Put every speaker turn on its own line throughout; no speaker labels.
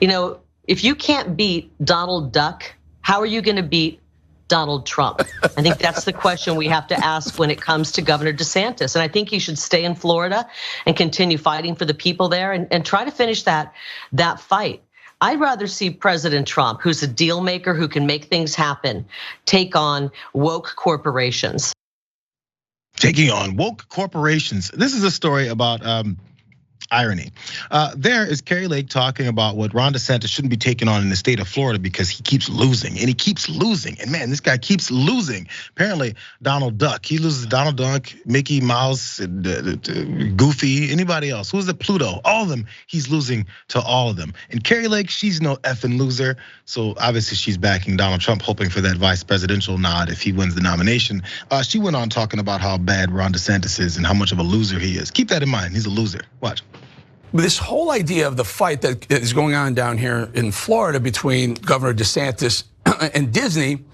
If you can't beat Donald Duck, how are you going to beat Donald Trump? I think that's the question we have to ask when it comes to Governor DeSantis. And I think he should stay in Florida and continue fighting for the people there and try to finish that fight. I'd rather see President Trump, who's a deal maker, who can make things happen, take on woke corporations.
Taking on woke corporations. This is a story about irony. There is Kari Lake talking about what Ron DeSantis shouldn't be taking on in the state of Florida because he keeps losing, and he keeps losing. And man, this guy keeps losing. Apparently, Donald Duck, he loses Donald Duck, Mickey Mouse, Goofy, anybody else. Who's it? Pluto, all of them, he's losing to all of them. And Kari Lake, she's no effing loser. So obviously she's backing Donald Trump, hoping for that vice presidential nod if he wins the nomination. She went on talking about how bad Ron DeSantis is and how much of a loser he is. Keep that in mind, he's a loser. Watch.
This whole idea of the fight that is going on down here in Florida between Governor DeSantis and Disney,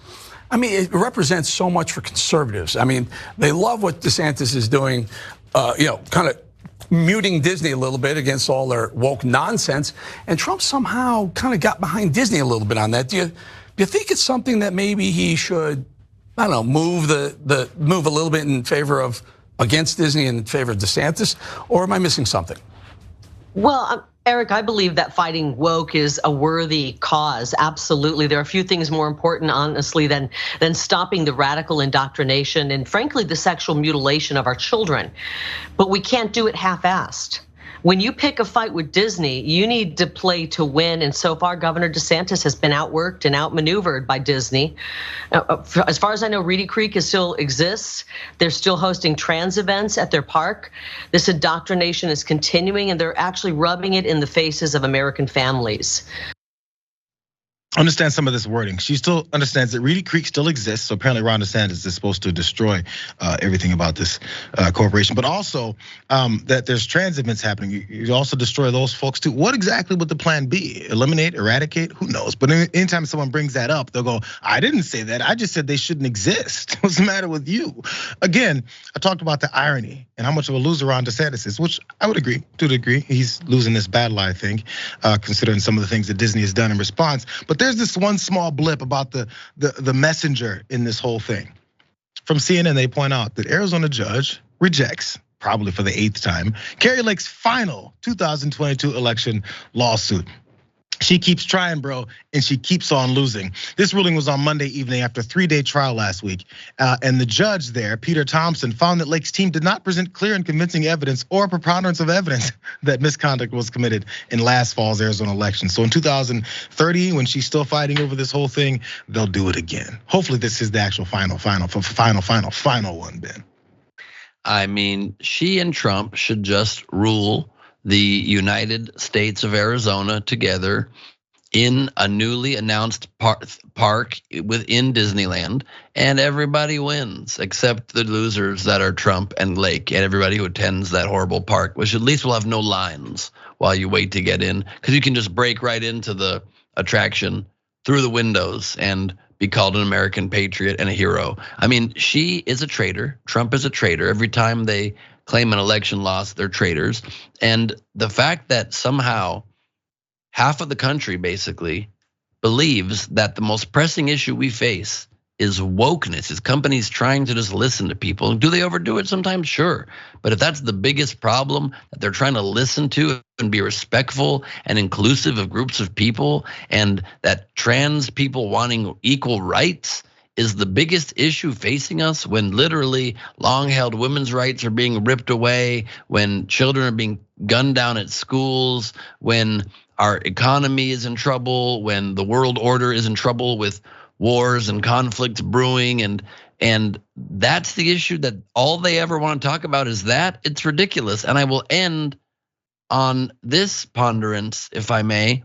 I mean, it represents so much for conservatives. I mean, they love what DeSantis is doing, kind of muting Disney a little bit against all their woke nonsense. And Trump somehow kind of got behind Disney a little bit on that. Do you think it's something that maybe he should, I don't know, move move a little bit in favor of against Disney and in favor of DeSantis, or am I missing something?
Well, Eric, I believe that fighting woke is a worthy cause. Absolutely. There are a few things more important, honestly, than stopping the radical indoctrination and, frankly, the sexual mutilation of our children. But we can't do it half-assed. When you pick a fight with Disney, you need to play to win. And so far, Governor DeSantis has been outworked and outmaneuvered by Disney. As far as I know, Reedy Creek still exists. They're still hosting trans events at their park. This indoctrination is continuing, and they're actually rubbing it in the faces of American families.
Understand some of this wording. She still understands that Reedy Creek still exists. So apparently Ron DeSantis is supposed to destroy everything about this corporation, but also that there's trans events happening. You also destroy those folks too. What exactly would the plan be? Eliminate, eradicate? Who knows? But anytime someone brings that up, they'll go, I didn't say that. I just said they shouldn't exist. What's the matter with you? Again, I talked about the irony and how much of a loser Ron DeSantis is, which I would agree to a degree. He's losing this battle, I think, considering some of the things that Disney has done in response. But there's this one small blip about the messenger in this whole thing. From CNN, they point out that Arizona judge rejects, probably for the 8th time, Kari Lake's final 2022 election lawsuit. She keeps trying, bro, and she keeps on losing. This ruling was on Monday evening after a 3-day trial last week. And the judge there, Peter Thompson, found that Lake's team did not present clear and convincing evidence or preponderance of evidence that misconduct was committed in last fall's Arizona election. So in 2030, when she's still fighting over this whole thing, they'll do it again. Hopefully this is the actual final one, Ben.
I mean, she and Trump should just rule the United States of Arizona together in a newly announced park within Disneyland, and everybody wins except the losers that are Trump and Lake and everybody who attends that horrible park, which at least will have no lines while you wait to get in, because you can just break right into the attraction through the windows and be called an American patriot and a hero. I mean, she is a traitor. Trump is a traitor. Every time they claim an election loss, they're traitors. And the fact that somehow half of the country basically believes that the most pressing issue we face is wokeness, is companies trying to just listen to people. Do they overdo it sometimes? Sure. But if that's the biggest problem, that they're trying to listen to and be respectful and inclusive of groups of people, and that trans people wanting equal rights is the biggest issue facing us, when literally long-held women's rights are being ripped away, when children are being gunned down at schools, when our economy is in trouble, when the world order is in trouble with wars and conflicts brewing, and that's the issue that all they ever want to talk about is that. It's ridiculous. And I will end on this ponderance, if I may.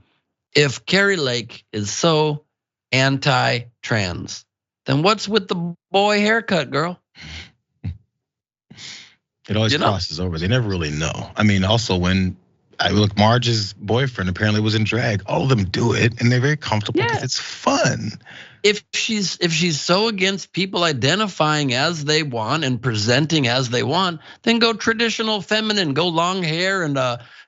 If Kari Lake is so anti-trans, then what's with the boy haircut, girl?
It always crosses over. They never really know. I mean, also when Look, Marge's boyfriend apparently was in drag. All of them do it, and they're very comfortable because
Yeah.
it's fun.
If she's so against people identifying as they want and presenting as they want, then go traditional feminine, go long hair and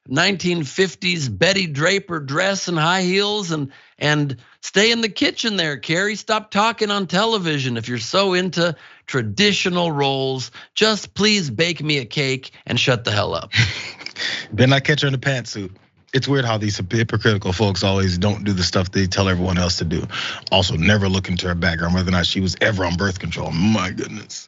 1950s Betty Draper dress and high heels and stay in the kitchen there, Kari. Stop talking on television. If you're so into traditional roles, just please bake me a cake and shut the hell up.
Better not catch her in a pantsuit. It's weird how these hypocritical folks always don't do the stuff they tell everyone else to do. Also, never look into her background, whether or not she was ever on birth control. My goodness.